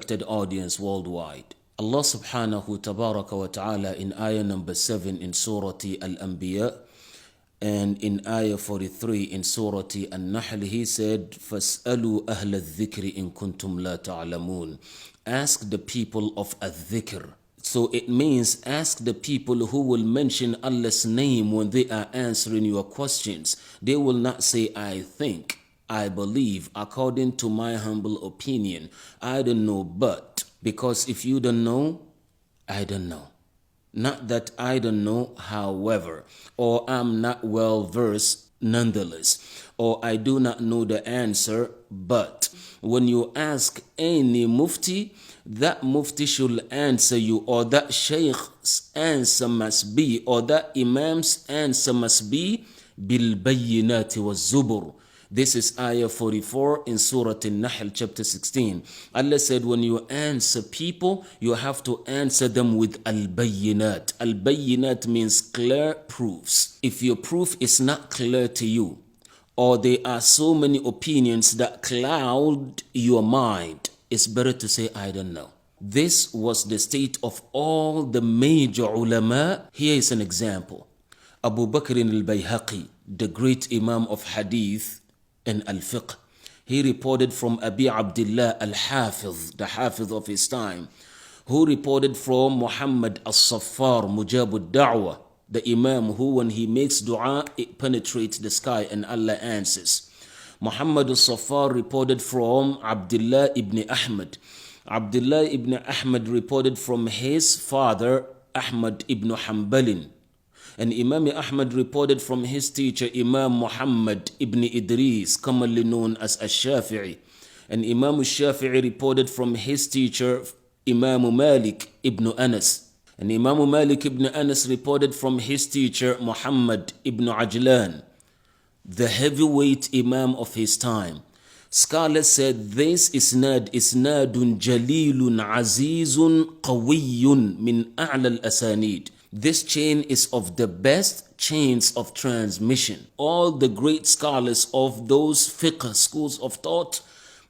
respected audience worldwide. Allah subhanahu tabaraka wa ta'ala in ayah number 7 in Surah Al-Anbiya and in ayah 43 in Surah An-Nahl, He said, فَاسْأَلُوا أَهْلَ الذِّكْرِ إِن كُنْتُمْ لَا تَعْلَمُونَ. Ask the people of al-dhikr. So it means ask the people who will mention Allah's name when they are answering your questions. They will not say, I think, I believe, according to my humble opinion, I don't know, but. Because if you don't know, I don't know. Not that I don't know, however, or I'm not well versed nonetheless, or I do not know the answer, but. When you ask any mufti, that mufti should answer you, or that shaykh's answer must be, or that imam's answer must be, bil bayyinati wa zubur. This is ayah 44 in Surah An-Nahl chapter 16. Allah said when you answer people, you have to answer them with al-bayyinat. Al-bayyinat means clear proofs. If your proof is not clear to you, or there are so many opinions that cloud your mind, it's better to say, I don't know. This was the state of all the major ulama. Here is an example. Abu Bakr al-Bayhaqi, the great Imam of Hadith and Al-Fiqh, he reported from Abi Abdullah al-Hafiz, the Hafiz of his time, who reported from Muhammad al-Saffar, Mujab al-Da'wah, the Imam who when he makes dua, it penetrates the sky and Allah answers. Muhammad al-Saffar reported from Abdullah ibn Ahmad. Abdullah ibn Ahmad reported from his father, Ahmad ibn Hanbalin. And Imam Ahmad reported from his teacher, Imam Muhammad ibn Idris, commonly known as Ash-Shafi'i. And Imam Ash-Shafi'i reported from his teacher, Imam Malik ibn Anas. And Imam Malik ibn Anas reported from his teacher, Muhammad ibn Ajlan, the heavyweight Imam of his time. Scholars said this isnad jalilun azizun qawiyyun min a'la al-asanid. This chain is of the best chains of transmission. All the great scholars of those fiqh schools of thought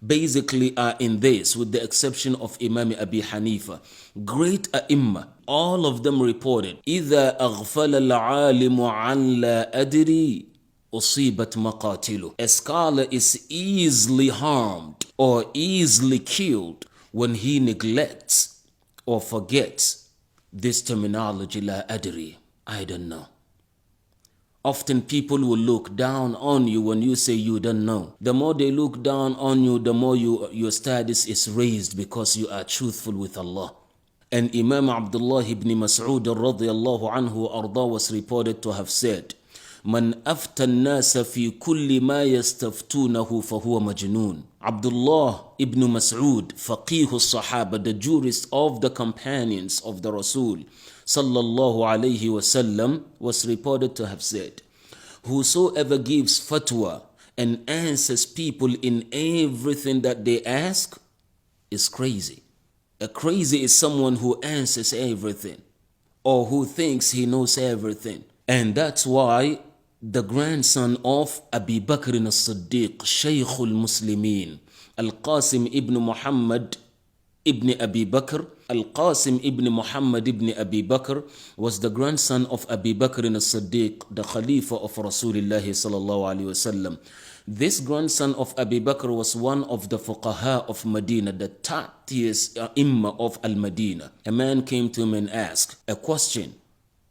basically are in this, with the exception of Imam Abi Hanifa. Great ai all of them reported, إِذَا أَغْفَلَ الْعَالِمُ عَنْ لَا أَدْرِي أُصِيبَتْ مَقَاتِلُهُ. A scholar is easily harmed or easily killed when he neglects or forgets this terminology, la adri, I don't know. Often people will look down on you when you say you don't know. The more they look down on you, the more your status is raised because you are truthful with Allah. And Imam Abdullah ibn Mas'ud radiyallahu anhu arda was reported to have said, Man afta an-nasa fi kulli ma yastaftunahu fahuwa majnoon. Abdullah ibn Mas'ud, faqih al-sahaba, the jurist of the companions of the Rasul sallallahu alayhi wasallam, was reported to have said, whosoever gives fatwa and answers people in everything that they ask is crazy. A crazy is someone who answers everything or who thinks he knows everything. And that's why the grandson of Abi Bakr as-Siddiq, Sheikh al-Muslimin, Al-Qasim ibn Muhammad ibn Abi Bakr, Al-Qasim ibn Muhammad ibn Abi Bakr was the grandson of Abi Bakr as-Siddiq, the Khalifa of Rasulullah sallallahu alaihi wasallam. This grandson of Abi Bakr was one of the fuqaha of Medina, the tatiest imma of Al-Madinah. A man came to him and asked a question.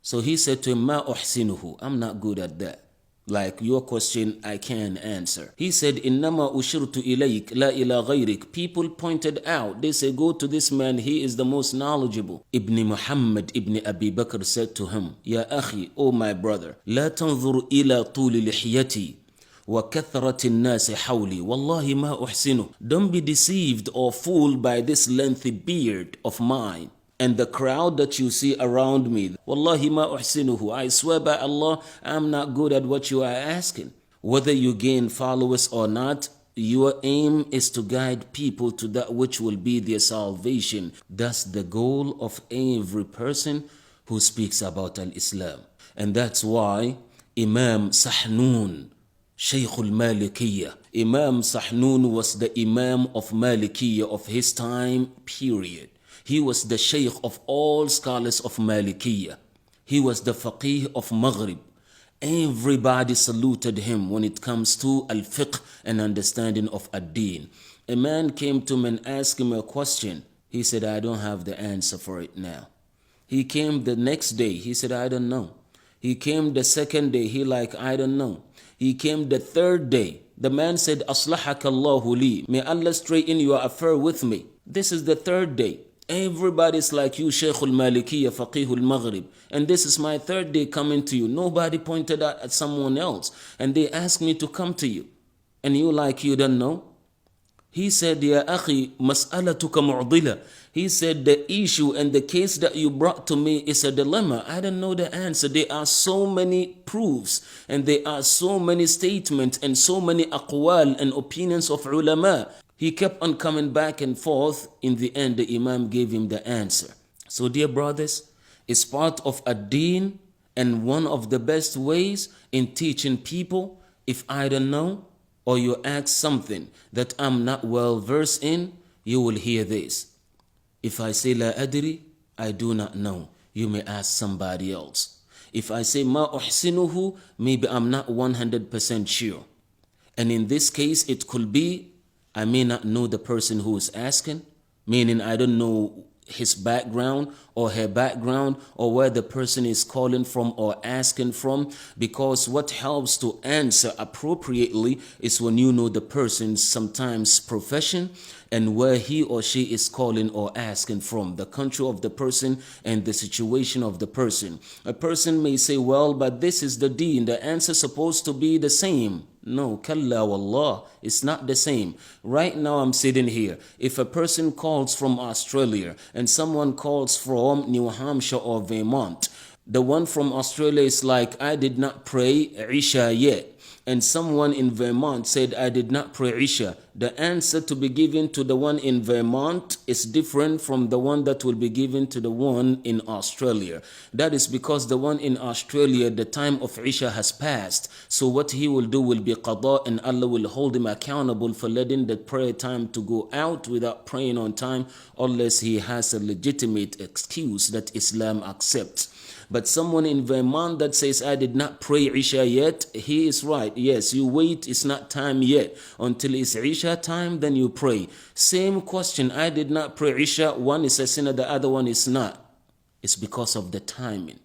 So he said to him, Ma uhsinuhu, I'm not good at that. Like your question, I can answer. He said, Innama ushirtu ilayk la ila ghayrik. People pointed out, they say, go to this man, he is the most knowledgeable. Ibn Muhammad ibn Abi Bakr said to him, Ya akhi, O my brother, la tanzur ila tuli lihiyati wa kathrati an-nasi hawli. Wallahi ma uhsinu. Don't be deceived or fooled by this lengthy beard of mine and the crowd that you see around me. Wallahi ma uhsinuhu. I swear by Allah, I'm not good at what you are asking. Whether you gain followers or not, your aim is to guide people to that which will be their salvation. That's the goal of every person who speaks about al-Islam. And that's why Imam Sahnun, Sheikh al-Malikiyya. Imam Sahnun was the Imam of Malikiyya of his time, period. He was the Sheikh of all scholars of Malikiyya. He was the Faqih of Maghrib. Everybody saluted him when it comes to al-fiqh and understanding of ad-din. A man came to him and asked him a question. He said, I don't have the answer for it now. He came the next day. He said, I don't know. He came the second day. He like, I don't know. He came the third day. The man said, Aslahaka Allahu li. May Allah straighten your affair with me. This is the third day. Everybody's like you, Sheikh al-Malikiyya, Faqih al-Maghrib. And this is my third day coming to you. Nobody pointed out at someone else. And they asked me to come to you. And you like you don't know? He said, Ya akhi, mas'alatuka mu'dila. He said, the issue and the case that you brought to me is a dilemma. I don't know the answer. There are so many proofs and there are so many statements and so many aqwal and opinions of ulama. He kept on coming back and forth. In the end, the Imam gave him the answer. So dear brothers, it's part of a deen and one of the best ways in teaching people. If I don't know, or you ask something that I'm not well versed in, you will hear this. If I say la adri, I do not know, you may ask somebody else. If I say ma uhsinuhu, maybe I'm not 100% sure. And in this case, it could be I may not know the person who is asking, meaning I don't know his background or her background or where the person is calling from or asking from, because what helps to answer appropriately is when you know the person's sometimes profession and where he or she is calling or asking from, the country of the person and the situation of the person. A person may say, well, but this is the deen, the answer is supposed to be the same. No, kalla wallah, it's not the same. Right now I'm sitting here. If a person calls from Australia and someone calls from New Hampshire or Vermont, the one from Australia is like, I did not pray Isha yet. And someone in Vermont said, I did not pray Isha. The answer to be given to the one in Vermont is different from the one that will be given to the one in Australia. That is because the one in Australia, the time of Isha has passed. So what he will do will be qada, and Allah will hold him accountable for letting the prayer time to go out without praying on time, unless he has a legitimate excuse that Islam accepts. But someone in Vermont that says, I did not pray Isha yet, he is right. Yes, you wait, it's not time yet. Until it's Isha time, then you pray. Same question, I did not pray Isha. One is a sinner, the other one is not. It's because of the timing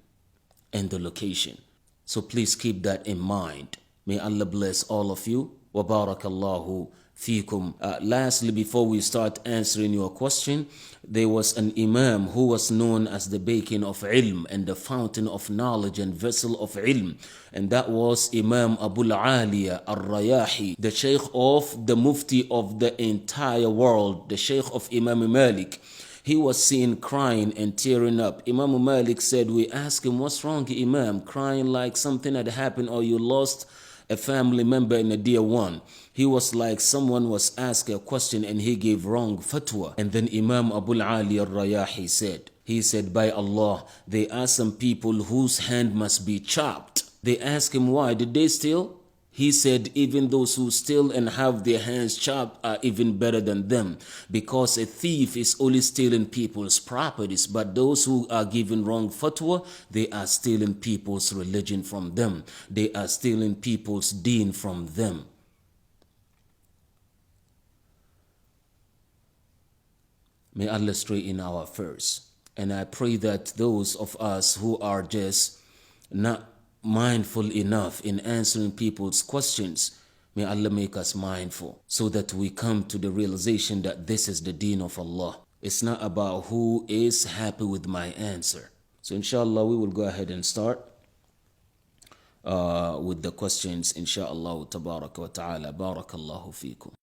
and the location. So please keep that in mind. May Allah bless all of you. Wa barakallahu fikum. Lastly, before we start answering your question, there was an imam who was known as the beacon of ilm and the fountain of knowledge and vessel of ilm, and that was Imam Abu al-Aliya al-Rayahi, the sheikh of the mufti of the entire world, the sheikh of Imam Malik. He was seen crying and tearing up. Imam Malik said, we asked him, what's wrong, Imam? Crying like something had happened or you lost a family member and a dear one. He was like someone was asked a question and he gave wrong fatwa. And then Imam Abu Ali al-Rayahi said, by Allah, there are some people whose hand must be chopped. They asked him why, did they steal? He said, even those who steal and have their hands chopped are even better than them, because a thief is only stealing people's properties, but those who are giving wrong fatwa, they are stealing people's religion from them. They are stealing people's deen from them. May Allah straighten our affairs. And I pray that those of us who are just not mindful enough in answering people's questions, may Allah make us mindful so that we come to the realization that this is the deen of Allah. It's not about who is happy with my answer. So inshallah, we will go ahead and start with the questions, inshallah tabaraka wa ta'ala. Barakallahu feekum.